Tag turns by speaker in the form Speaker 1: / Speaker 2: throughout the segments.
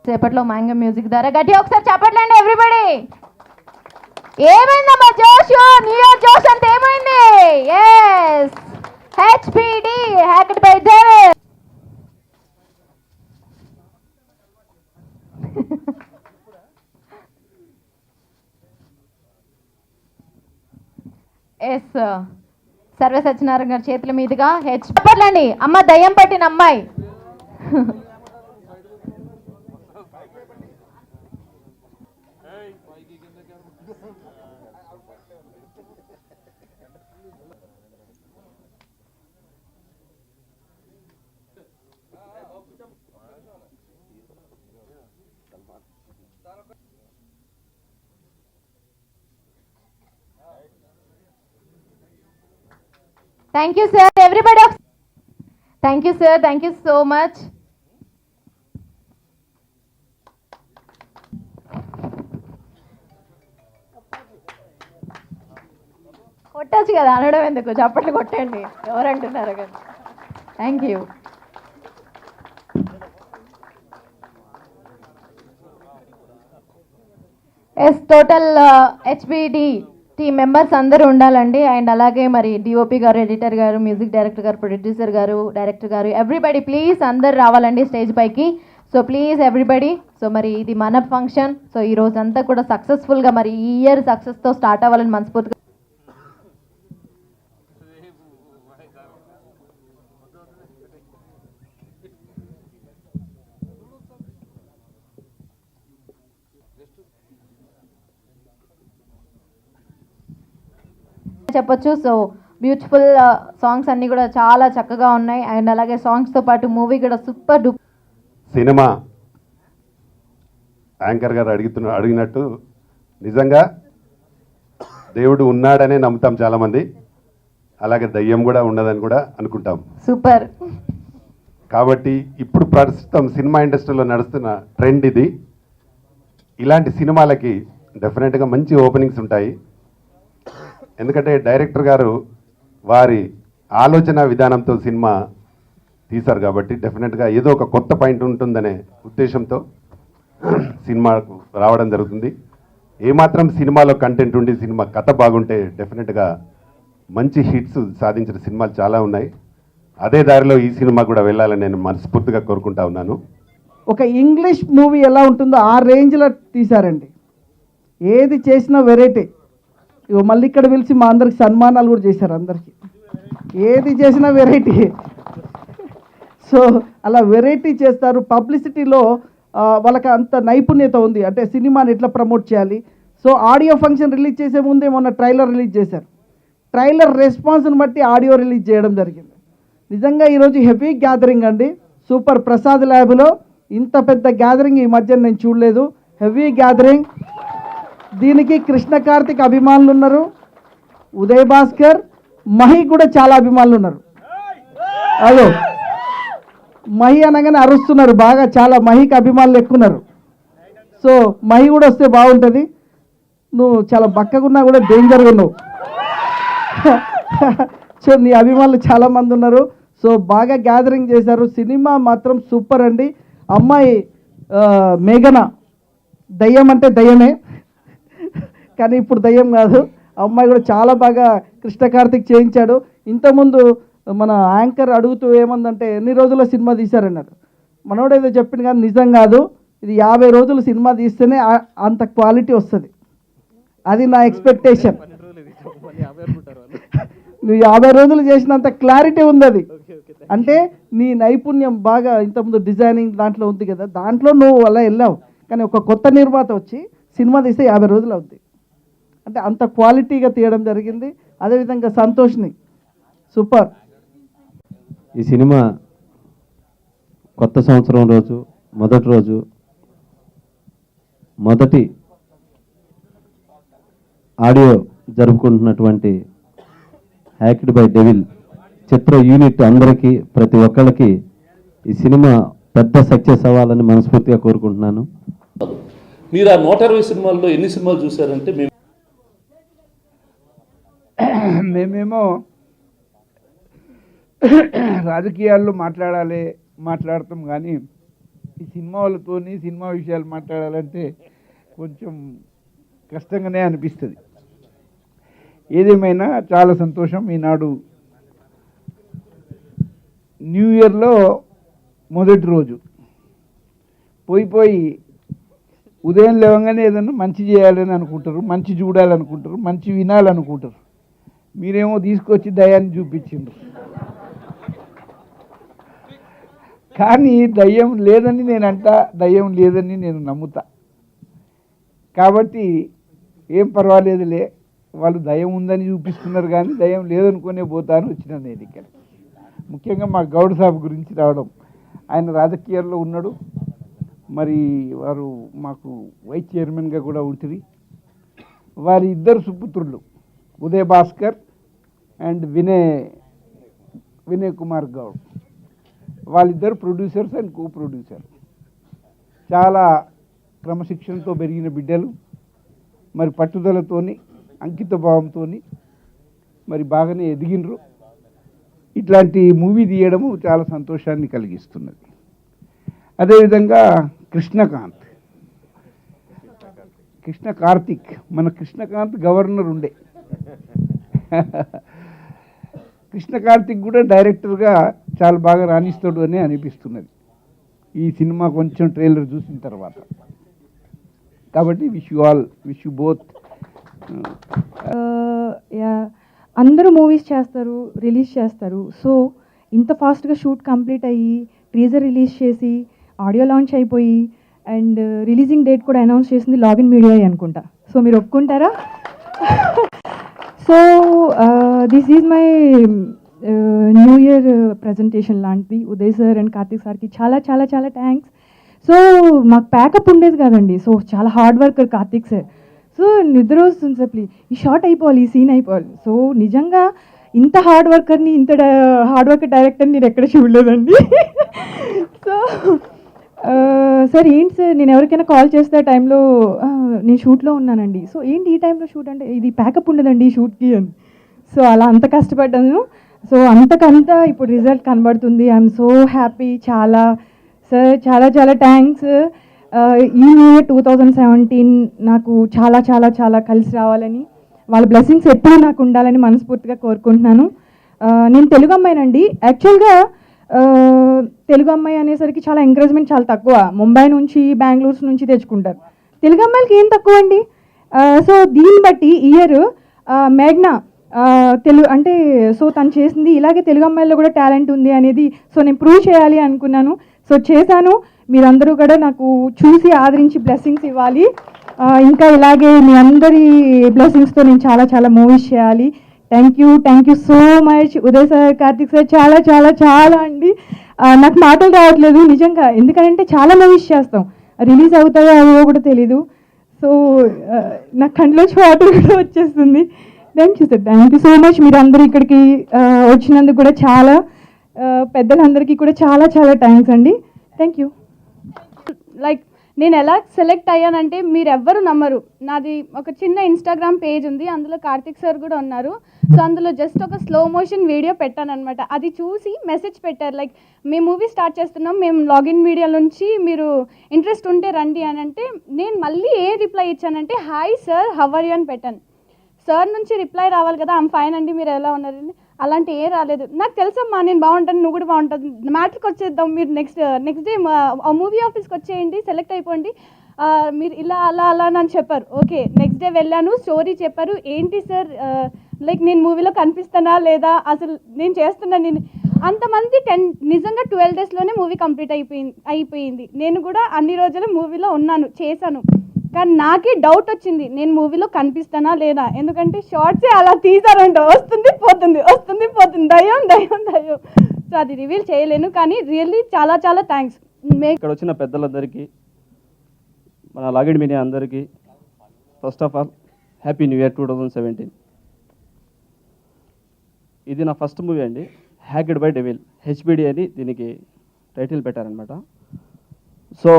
Speaker 1: సేపట్లో mango music ద్వారా గట్టి ఒకసారి చెప్పట్లండి ఎవ్రీబడి. ఏమైందమ్మా జోష్, న్యూ ఇయర్ జోష్ అంటే ఏమైంది? Yes, HPD hacked by devil. Yes, Sarva Satyanarayana గారి చేతుల మీదుగా చెప్పట్లండి అమ్మ దయ్యం పట్టిన అమ్మాయి. Thank you, sir. Everybody. Thank you, sir. Thank you so much. కొట్టచ్చు కదా, అనడం ఎందుకు, చప్పట్లు కొట్టండి ఎవరంటున్నారు కదా. Thank you. Yes, total HBD team members అందరూ ఉండాలండి. అండ్ అలాగే మరి డిఓపి గారు, ఎడిటర్ గారు, మ్యూజిక్ డైరెక్టర్ గారు, ప్రొడ్యూసర్ గారు, డైరెక్టర్ గారు, ఎవ్రీబడి ప్లీజ్ అందరు రావాలండి స్టేజ్ పైకి. So please everybody. సో మరి ఇది మన ఫంక్షన్. సో ఈ రోజు అంతా కూడా సక్సెస్ఫుల్గా మరి ఈ ఇయర్ సక్సెస్తో స్టార్ట్ అవ్వాలని మనస్ఫూర్తిగా చెప్పొచ్చు. సో బ్యూటిఫుల్ సాంగ్స్ అన్నీ కూడా చాలా చక్కగా ఉన్నాయి. అండ్ అలాగే సాంగ్స్తో పాటు మూవీ కూడా సూపర్ డూపర్.
Speaker 2: సినిమా యాంకర్ గారు అడిగినట్టు నిజంగా దేవుడు ఉన్నాడనే నమ్ముతాం చాలామంది, అలాగే దయ్యం కూడా ఉండదని కూడా అనుకుంటాం.
Speaker 1: సూపర్.
Speaker 2: కాబట్టి ఇప్పుడు ప్రస్తుతం సినిమా ఇండస్ట్రీలో నడుస్తున్న ట్రెండ్ ఇది. ఇలాంటి సినిమాలకి డెఫినెట్గా మంచి ఓపెనింగ్స్ ఉంటాయి. ఎందుకంటే డైరెక్టర్ గారు వారి ఆలోచన విధానంతో సినిమా తీశారు కాబట్టి డెఫినెట్గా ఏదో ఒక కొత్త పాయింట్ ఉంటుందనే ఉద్దేశంతో సినిమాకు రావడం జరుగుతుంది. ఏమాత్రం సినిమాలో కంటెంట్ ఉండి సినిమా కథ బాగుంటే డెఫినెట్గా మంచి హిట్స్ సాధించిన సినిమాలు చాలా ఉన్నాయి. అదే దారిలో ఈ సినిమా కూడా వెళ్ళాలని నేను మనస్ఫూర్తిగా కోరుకుంటా ఉన్నాను.
Speaker 3: ఒక ఇంగ్లీష్ మూవీ ఎలా ఉంటుందో ఆ రేంజ్లో తీశారండి. ఏది చేసినా వెరైటీ. ఇగో మళ్ళీ ఇక్కడ పిలిచి మా అందరికి సన్మానాలు కూడా చేశారు. అందరికీ ఏది చేసినా వెరైటీ. సో అలా వెరైటీ చేస్తారు. పబ్లిసిటీలో వాళ్ళకి అంత నైపుణ్యత ఉంది. అంటే సినిమాని ఎట్లా ప్రమోట్ చేయాలి. సో ఆడియో ఫంక్షన్ రిలీజ్ చేసే ముందే మొన్న ట్రైలర్ రిలీజ్ చేశారు. ట్రైలర్ రెస్పాన్స్ని బట్టి ఆడియో రిలీజ్ చేయడం జరిగింది. నిజంగా ఈరోజు హెవీ గ్యాదరింగ్ అండి. సూపర్. ప్రసాద్ ల్యాబ్లో ఇంత పెద్ద గ్యాదరింగ్ ఈ మధ్య నేను చూడలేదు. Heavy gathering. దీనికి కృష్ణ కార్తిక్ అభిమానులు ఉన్నారు, ఉదయ్ భాస్కర్, మహి కూడా చాలా అభిమానులు ఉన్నారు. అదో మహి అనగానే అరుస్తున్నారు బాగా, చాలా మహికి అభిమానులు ఎక్కున్నారు. సో మహి కూడా వస్తే బాగుంటుంది. నువ్వు చాలా బక్కగున్నా కూడా డేంజర్గా ఉన్నావు. సో నీ అభిమానులు చాలామంది ఉన్నారు. సో బాగా గ్యాదరింగ్ చేశారు. సినిమా మాత్రం సూపర్ అండి. అమ్మాయి మేఘన దయ్యం అంటే దయ్యమే, కానీ ఇప్పుడు దయ్యం కాదు. అమ్మాయి కూడా చాలా బాగా కృష్ణ కార్తిక్ చేయించాడు. ఇంతకుముందు మన యాంకర్ అడుగుతూ ఏమందంటే ఎన్ని రోజుల సినిమా తీశారన్నారు. మనోడు ఏదో చెప్పింది కానీ నిజం కాదు. ఇది 50 రోజులు సినిమా తీస్తేనే అంత క్వాలిటీ వస్తుంది. అది నా ఎక్స్పెక్టేషన్. నువ్వు 50 రోజులు చేసినంత క్లారిటీ ఉంది. అది అంటే నీ నైపుణ్యం బాగా ఇంతకుముందు డిజైనింగ్ దాంట్లో ఉంది కదా, దాంట్లో నువ్వు అలా వెళ్ళావు. కానీ ఒక కొత్త నిర్మాత వచ్చి సినిమా తీస్తే 50 రోజులు అవుతుంది. అంటే అంత క్వాలిటీగా తీయడం జరిగింది. అదేవిధంగా సంతోష్ని సూపర్.
Speaker 4: ఈ సినిమా కొత్త సంవత్సరం రోజు మొదటి ఆడియో జరుపుకుంటున్నటువంటి హ్యాక్డ్ బై డెవిల్ చిత్ర యూనిట్ అందరికీ, ప్రతి ఒక్కళ్ళకి ఈ సినిమా పెద్ద సక్సెస్ అవ్వాలని మనస్ఫూర్తిగా కోరుకుంటున్నాను.
Speaker 5: మీరు ఆ 120 సినిమాల్లో ఎన్ని సినిమాలు చూశారంటే?
Speaker 6: మేమేమో రాజకీయాల్లో మాట్లాడతాం కానీ ఈ సినిమా వాళ్ళతోని సినిమా విషయాలు మాట్లాడాలంటే కొంచెం కష్టంగానే అనిపిస్తుంది. ఏదేమైనా చాలా సంతోషం. ఈనాడు న్యూ ఇయర్లో మొదటి రోజు పోయి ఉదయం లేవగానే ఏదన్నా మంచి చేయాలని అనుకుంటారు, మంచి చూడాలనుకుంటారు, మంచి వినాలనుకుంటారు. మీరేమో తీసుకొచ్చి దయ్యాన్ని చూపించిండ్రు. కానీ దయ్యం లేదని నేను అంటా, దయ్యం లేదని నేను నమ్ముతా. కాబట్టి ఏం పర్వాలేదులే, వాళ్ళు దయ్యం ఉందని చూపిస్తున్నారు కానీ దయ్యం లేదనుకునే పోతాను వచ్చిన నేను ఇక్కడ. ముఖ్యంగా మా గౌడ్ సాబ్ గురించి రావడం, ఆయన రాజకీయాల్లో ఉన్నాడు, మరి వారు మాకు వైస్ చైర్మన్గా కూడా ఉంటుంది. వారి ఇద్దరు సుపుత్రులు ఉదయ్ భాస్కర్ అండ్ వినయ్ కుమార్ గౌడ్, వాళ్ళిద్దరు ప్రొడ్యూసర్స్ అండ్ కో ప్రొడ్యూసర్. చాలా క్రమశిక్షణతో పెరిగిన బిడ్డలు, మరి పట్టుదలతోని అంకిత భావంతో మరి బాగానే ఎదిగినరు. ఇట్లాంటి మూవీ తీయడము చాలా సంతోషాన్ని కలిగిస్తున్నది. అదేవిధంగా కృష్ణ కార్తిక్, మన కృష్ణకాంత్ గవర్నర్ ఉండే కృష్ణ కార్తిక్ కూడా డైరెక్టర్గా చాలా బాగా రాణిస్తాడు అని అనిపిస్తున్నది ఈ సినిమా కొంచెం ట్రైలర్ చూసిన తర్వాత. కాబట్టి విష్ యూ బోత్.
Speaker 7: అందరూ మూవీస్ చేస్తారు, రిలీజ్ చేస్తారు. సో ఇంత ఫాస్ట్గా షూట్ కంప్లీట్ అయ్యి టీజర్ రిలీజ్ చేసి ఆడియో లాంచ్ అయిపోయి అండ్ రిలీజింగ్ డేట్ కూడా అనౌన్స్ చేసింది లాగిన్ మీడియా అనుకుంటా. సో మీరు ఒప్పుకుంటారా? So this is my new year presentation లాంటిది. ఉదయ్ సార్ అండ్ కార్తిక్ సార్కి చాలా చాలా చాలా థ్యాంక్స్. సో మాకు ప్యాకప్ ఉండేది కాదండి. సో చాలా hard worker Karthik sir. So నిద్ర వస్తుంది సార్, ప్లీజ్ ఈ షార్ట్ అయిపోవాలి, ఈ సీన్ అయిపోవాలి. సో నిజంగా ఇంత హార్డ్ వర్కర్ని, ఇంత హార్డ్ వర్కర్ డైరెక్టర్ని నేను ఎక్కడ చూడలేదండి. సో సార్ ఏంటి సార్, నేను ఎవరికైనా కాల్ చేస్తే ఆ టైంలో నేను షూట్లో ఉన్నానండి. సో ఏంటి ఈ టైంలో షూట్ అంటే, ఇది ప్యాకప్ ఉండదండి ఈ షూట్కి అని. సో అలా అంత కష్టపడ్డాను. సో అంతకంతా ఇప్పుడు రిజల్ట్ కనబడుతుంది. I'm so happy. చాలా సార్ చాలా చాలా థ్యాంక్స్. ఈ న్యూ ఇయర్ 2017 నాకు చాలా చాలా చాలా కలిసి రావాలని, వాళ్ళ బ్లెస్సింగ్స్ ఎప్పుడూ నాకు ఉండాలని మనస్ఫూర్తిగా కోరుకుంటున్నాను. నేను తెలుగు అమ్మాయినండి. యాక్చువల్గా తెలుగు అమ్మాయి అనేసరికి చాలా ఎంకరేజ్మెంట్ చాలా తక్కువ. ముంబై నుంచి, బెంగళూరు నుంచి తెచ్చుకుంటారు. తెలుగు అమ్మాయిలకి ఏం తక్కువ అండి. సో దీన్ని బట్టి ఇయర్ మేఘ్నా తెలుగు అంటే, సో తను చేసింది ఇలాగే తెలుగు అమ్మాయిల్లో కూడా టాలెంట్ ఉంది అనేది సో నేను ప్రూవ్ చేయాలి అనుకున్నాను. సో చేశాను. మీరందరూ కూడా నాకు చూసి ఆదరించి బ్లెస్సింగ్స్ ఇవ్వాలి. ఇంకా ఇలాగే మీ అందరి బ్లెస్సింగ్స్తో నేను చాలా చాలా మూవీస్ చేయాలి. Thank you so much Uday sir, Karthik sir. చాలా చాలా చాలా అండి. నాకు మాటలు రావట్లేదు నిజంగా, ఎందుకంటే చాలా మూవీస్ చేస్తాం, రిలీజ్ అవుతాయో అవో కూడా తెలీదు. సో నాకు కంట్లోంచి వాటర్ కూడా వచ్చేస్తుంది. Thank you sir, thank you so much. మీరు అందరూ ఇక్కడికి వచ్చినందుకు కూడా చాలా, పెద్దలందరికీ కూడా చాలా చాలా థ్యాంక్స్ అండి. Thank you.
Speaker 8: లైక్ నేను ఎలా సెలెక్ట్ అయ్యానంటే మీరు ఎవ్వరు నమ్మరు. నాది ఒక చిన్న ఇన్స్టాగ్రామ్ పేజ్ ఉంది, అందులో కార్తిక్ సార్ కూడా ఉన్నారు. సో అందులో జస్ట్ ఒక స్లో మోషన్ వీడియో పెట్టాను అనమాట. అది చూసి మెసేజ్ పెట్టారు, లైక్ మేము మూవీ స్టార్ట్ చేస్తున్నాం, మేము లాగిన్ మీడియా నుంచి మీరు ఇంట్రెస్ట్ ఉంటే రండి అని అంటే, నేను మళ్ళీ ఏ రిప్లై ఇచ్చానంటే hi sir how are you అని పెట్టాను. సార్ నుంచి రిప్లై రావాలి కదా, ఐమ్ ఫైన్ అండి మీరు ఎలా ఉన్నారండి, అలాంటి ఏ రాలేదు. నాకు తెలుసమ్మా నేను బాగుంటాను, నువ్వు కూడా బాగుంటుంది, మ్యాటర్కి వచ్చేద్దాం, మీరు నెక్స్ట్ డే మూవీ ఆఫీస్కి వచ్చేయండి, సెలెక్ట్ అయిపోండి, మీరు ఇలా అలా అని చెప్పారు. ఓకే, నెక్స్ట్ డే వెళ్ళాను, స్టోరీ చెప్పారు. ఏంటి సార్ లైక్ నేను మూవీలో కనిపిస్తానా లేదా, అసలు నేను చేస్తున్నా, నేను అంతమంది నిజంగా 12 daysలోనే మూవీ కంప్లీట్ అయిపోయింది. నేను కూడా అన్ని రోజులు మూవీలో ఉన్నాను, చేశాను. కానీ నాకే డౌట్ వచ్చింది, నేను మూవీలో కనిపిస్తానా లేదా, ఎందుకంటే షార్ట్సే అలా తీసారంట, వస్తుంది పోతుంది, దయ్యం. సో అది రివీల్ చేయలేను, కానీ రియల్లీ చాలా చాలా థ్యాంక్స్.
Speaker 9: ఇక్కడ వచ్చిన పెద్దలందరికీ, మన లాగిన్ మీడియా అందరికీ first of all happy new year 2017. ఇది నా ఫస్ట్ మూవీ అండి, హ్యాక్డ్ బై డెవిల్, హెచ్బిడి అని దీనికి టైటిల్ పెట్టారనమాట. So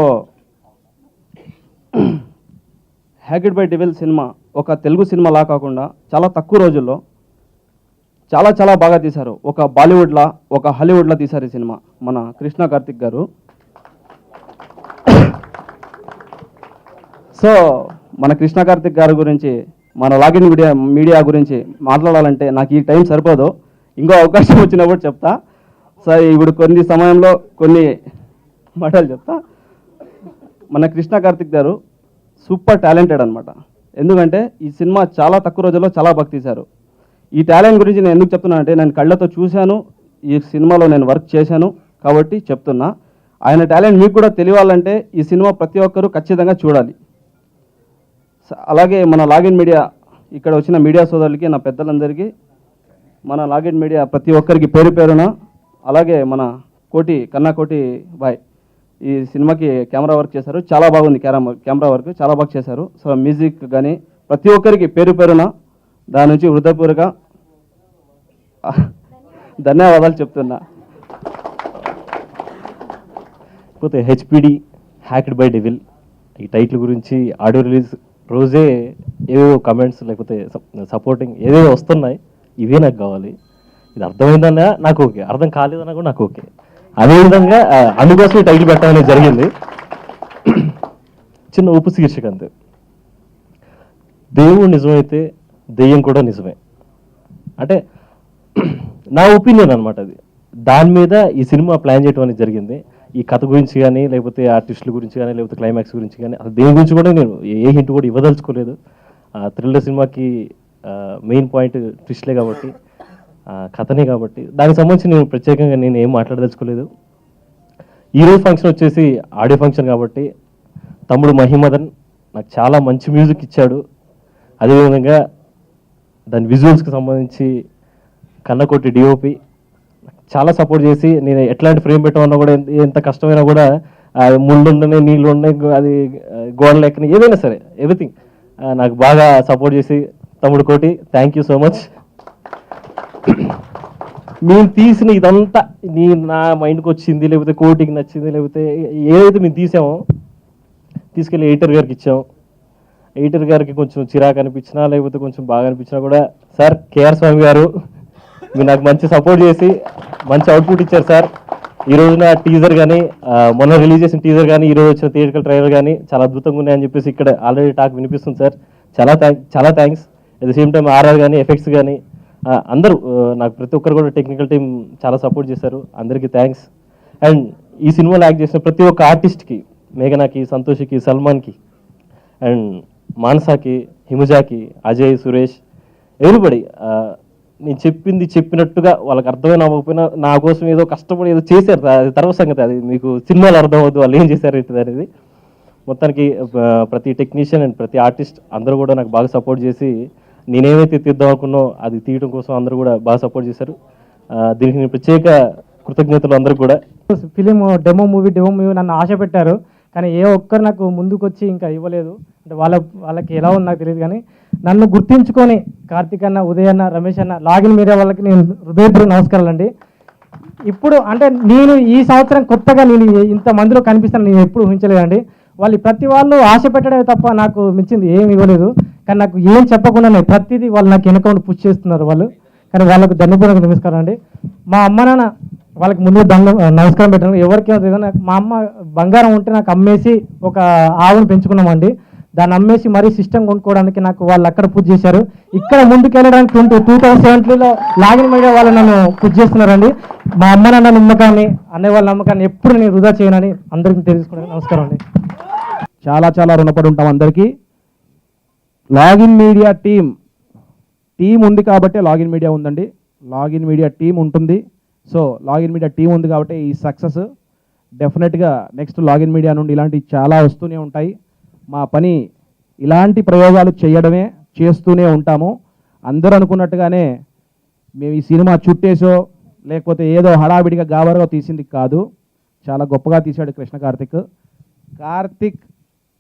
Speaker 9: hacked by devil cinema ఒక తెలుగు సినిమాలా కాకుండా చాలా తక్కువ రోజుల్లో చాలా చాలా బాగా తీశారు. ఒక బాలీవుడ్లా, ఒక హాలీవుడ్లా తీశారు ఈ సినిమా మన కృష్ణ కార్తిక్ గారు. సో మన కృష్ణ కార్తిక్ గారి గురించి, మన లాగిన్ మీడియా గురించి మాట్లాడాలంటే నాకు ఈ టైం సరిపోదు. ఇంకో అవకాశం వచ్చినప్పుడు చెప్తా. సో ఇప్పుడు కొన్ని సమయంలో కొన్ని మాటలు చెప్తా. మన కృష్ణ కార్తిక్ గారు సూపర్ టాలెంటెడ్ అనమాట. ఎందుకంటే ఈ సినిమా చాలా తక్కువ రోజుల్లో చాలా బాగా తీశారు. ఈ టాలెంట్ గురించి నేను ఎందుకు చెప్తున్నానంటే నేను కళ్ళతో చూశాను, ఈ సినిమాలో నేను వర్క్ చేశాను కాబట్టి చెప్తున్నా. ఆయన టాలెంట్ మీకు కూడా తెలియాలంటే ఈ సినిమా ప్రతి ఒక్కరూ ఖచ్చితంగా చూడాలి. అలాగే మన లాగిన్ మీడియా ఇక్కడ వచ్చిన మీడియా సోదరులకి, నా పెద్దలందరికీ, మన లాగిన్ మీడియా ప్రతి ఒక్కరికి పేరు పేరున, అలాగే మన కన్నా కోటి బాయ్ ఈ సినిమాకి కెమెరా వర్క్ చేశారు. చాలా బాగుంది కెమెరా వర్క్, చాలా బాగా చేశారు. సో మ్యూజిక్ కానీ ప్రతి ఒక్కరికి పేరు పేరున దాని నుంచి హృదయపూర్వక ధన్యవాదాలు చెప్తున్నా.
Speaker 10: లేకపోతే హెచ్పిడి హ్యాక్డ్ బై డెవిల్ ఈ టైటిల్ గురించి ఆడియో రిలీజ్ రోజే ఏవేవో కమెంట్స్ లేకపోతే సపోర్టింగ్ ఏవేవో వస్తున్నాయి. ఇవే నాకు కావాలి. ఇది అర్థమైందన్నా నాకు ఓకే, అర్థం కాలేదన్నా కూడా నాకు ఓకే. అదేవిధంగా అందుకోసం ఈ టైటిల్ పెట్టడం జరిగింది. చిన్న ఉప శీర్షిక అంతే. దేవుడు నిజమైతే దెయ్యం కూడా నిజమే అంటే నా ఒపీనియన్ అనమాట. అది దాని మీద ఈ సినిమా ప్లాన్ చేయడం అనేది జరిగింది. ఈ కథ గురించి కానీ, లేకపోతే ఆర్టిస్టుల గురించి కానీ, లేకపోతే క్లైమాక్స్ గురించి కానీ, అసలు దేని గురించి కూడా నేను ఏ హింట్ కూడా ఇవ్వదలుచుకోలేదు. థ్రిల్లర్ సినిమాకి మెయిన్ పాయింట్ ట్విస్ట్లే కాబట్టి, కథనే కాబట్టి దానికి సంబంధించి నేను ప్రత్యేకంగా నేను ఏం మాట్లాడదలుచుకోలేదు. ఈరోజు ఫంక్షన్ వచ్చేసి ఆడియో ఫంక్షన్ కాబట్టి తమ్ముడు మహిమదన్ నాకు చాలా మంచి మ్యూజిక్ ఇచ్చాడు. అదేవిధంగా దాని విజువల్స్కి సంబంధించి కన్నకోటి డిఓపి చాలా సపోర్ట్ చేసి, నేను ఎట్లాంటి ఫ్రేమ్ పెట్టమన్నా కూడా ఎంత కష్టమైనా కూడా ముళ్ళు ఉన్నాయి, నీళ్ళు ఉన్నాయి, అది గోడలు ఎక్కని ఏదైనా సరే ఎవ్రీథింగ్ నాకు బాగా సపోర్ట్ చేసి తమ్ముడు కోటి థ్యాంక్ యూ సో మచ్. మేము తీసిన ఇదంతా నా మైండ్కి వచ్చింది, లేకపోతే కోటికి నచ్చింది, లేకపోతే ఏదైతే మేము తీసామో తీసుకెళ్ళి ఎడిటర్ గారికి ఇచ్చాం. ఎడిటర్ గారికి కొంచెం చిరాకు అనిపించినా, లేకపోతే కొంచెం బాగా అనిపించినా కూడా, సార్ కేఆర్ స్వామి గారు మీరు నాకు మంచి సపోర్ట్ చేసి మంచి అవుట్పుట్ ఇచ్చారు సార్. ఈ రోజున టీజర్ కానీ, మొన్న రిలీజ్ చేసిన టీజర్ కానీ, ఈరోజు వచ్చిన థియేటికల్ ట్రైలర్ కానీ చాలా అద్భుతంగా ఉన్నాయని చెప్పేసి ఇక్కడ ఆల్రెడీ టాక్ వినిపిస్తుంది సార్. చాలా thanks. At the same time RR కానీ, ఎఫెక్ట్స్ కానీ అందరూ నాకు ప్రతి ఒక్కరు కూడా టెక్నికల్ టీం చాలా సపోర్ట్ చేశారు. అందరికీ థ్యాంక్స్. అండ్ ఈ సినిమాలో యాక్ట్ చేసిన ప్రతి ఒక్క ఆర్టిస్ట్కి, మేఘనాకి, సంతోష్కి, సల్మాన్కి, అండ్ మానసాకి, హిమజాకి, అజయ్, సురేష్, ఎవ్రీబడి నేను చెప్పింది చెప్పినట్టుగా వాళ్ళకి అర్థమైన అవ్వకపోయినా నా కోసం ఏదో కష్టపడి ఏదో చేశారు. అది తర్వాత సంగతి, అది మీకు సినిమాలో అర్థం అవుతుంది వాళ్ళు ఏం చేశారు ఏంటిది అనేది. మొత్తానికి ప్రతి టెక్నీషియన్ అండ్ ప్రతి ఆర్టిస్ట్ అందరూ కూడా నాకు బాగా సపోర్ట్ చేసి నేనేమైతే తీద్దాం అనుకున్నో అది తీయడం కోసం అందరూ కూడా బాగా సపోర్ట్ చేశారు. దీనికి నేను ప్రత్యేక కృతజ్ఞతలు అందరూ కూడా.
Speaker 11: ఫిలిం డెమో మూవీ నన్ను ఆశ పెట్టారు, కానీ ఏ ఒక్కరు నాకు ముందుకు వచ్చి ఇంకా ఇవ్వలేదు. అంటే వాళ్ళకి ఎలా ఉంది నాకు తెలియదు, కానీ నన్ను గుర్తించుకొని కార్తిక్ అన్న, ఉదయ్ అన్న, రమేష్ అన్న, లాగిన్ మీడియా వాళ్ళకి నేను హృదయపూర్వక నమస్కారాలు అండి. ఇప్పుడు అంటే నేను ఈ సంవత్సరం కొత్తగా నేను ఇంత మందిలో కనిపిస్తాను నేను ఎప్పుడు ఊహించలేదండి. వాళ్ళు ప్రతి వాళ్ళు ఆశ పెట్టడమే తప్ప నాకు మించింది ఏమి ఇవ్వలేదు. కానీ నాకు ఏం చెప్పకుండానే ప్రతిదీ వాళ్ళు నాకు వెనక పుష్ చేస్తున్నారు వాళ్ళు. కానీ వాళ్ళకు ధన్యపూర్వక నమస్కారం అండి. మా అమ్మ నాన్న వాళ్ళకి ముందు నమస్కారం పెట్టాను. ఎవరికి మా అమ్మ బంగారం ఉంటే నాకు అమ్మేసి ఒక ఆవును పెంచుకున్నామండి. దాన్ని అమ్మేసి మరీ సిస్టమ్ కొనుక్కోవడానికి నాకు వాళ్ళు అక్కడ పూజ చేశారు. ఇక్కడ ముందుకు వెళ్ళడానికి 2017లో లాగిన్ మీడియా వాళ్ళు నన్ను పూజ చేస్తున్నారండి. మా అమ్మ నాన్న నమ్మకాన్ని, అన్నయ్య వాళ్ళ నమ్మకాన్ని ఎప్పుడు నేను వృధా చేయనని అందరికీ తెలుసుకున్నాను. నమస్కారం అండి.
Speaker 3: చాలా చాలా రుణపడి ఉంటాం అందరికీ. లాగిన్ మీడియా టీం ఉంది కాబట్టి లాగిన్ మీడియా ఉందండి. లాగిన్ మీడియా టీం ఉంటుంది. సో లాగిన్ మీడియా టీం ఉంది కాబట్టి ఈ సక్సెస్ డెఫినెట్గా నెక్స్ట్ లాగిన్ మీడియా నుండి ఇలాంటివి చాలా వస్తూనే ఉంటాయి. మా పని ఇలాంటి ప్రయోగాలు చేయడమే, చేస్తూనే ఉంటాము. అందరూ అనుకున్నట్టుగానే మేము ఈ సినిమా చుట్టేసో లేకపోతే ఏదో హడావిడిగా గాబరగా తీసింది కాదు. చాలా గొప్పగా తీశాడు కృష్ణ కార్తిక్.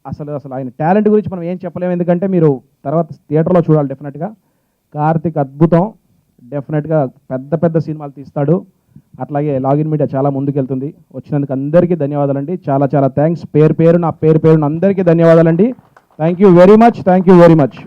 Speaker 3: అసలు ఆయన టాలెంట్ గురించి మనం ఏం చెప్పలేము, ఎందుకంటే మీరు తర్వాత థియేటర్లో చూడాలి. డెఫినెట్గా కార్తిక్ అద్భుతం. డెఫినెట్గా పెద్ద పెద్ద సినిమాలు తీస్తాడు. అట్లాగే లాగిన్ మీడియా చాలా ముందుకెళ్తుంది. వచ్చినందుకు అందరికీ ధన్యవాదాలండి. చాలా చాలా థ్యాంక్స్. పేరు పేరున అందరికీ ధన్యవాదాలండి. Thank you very much.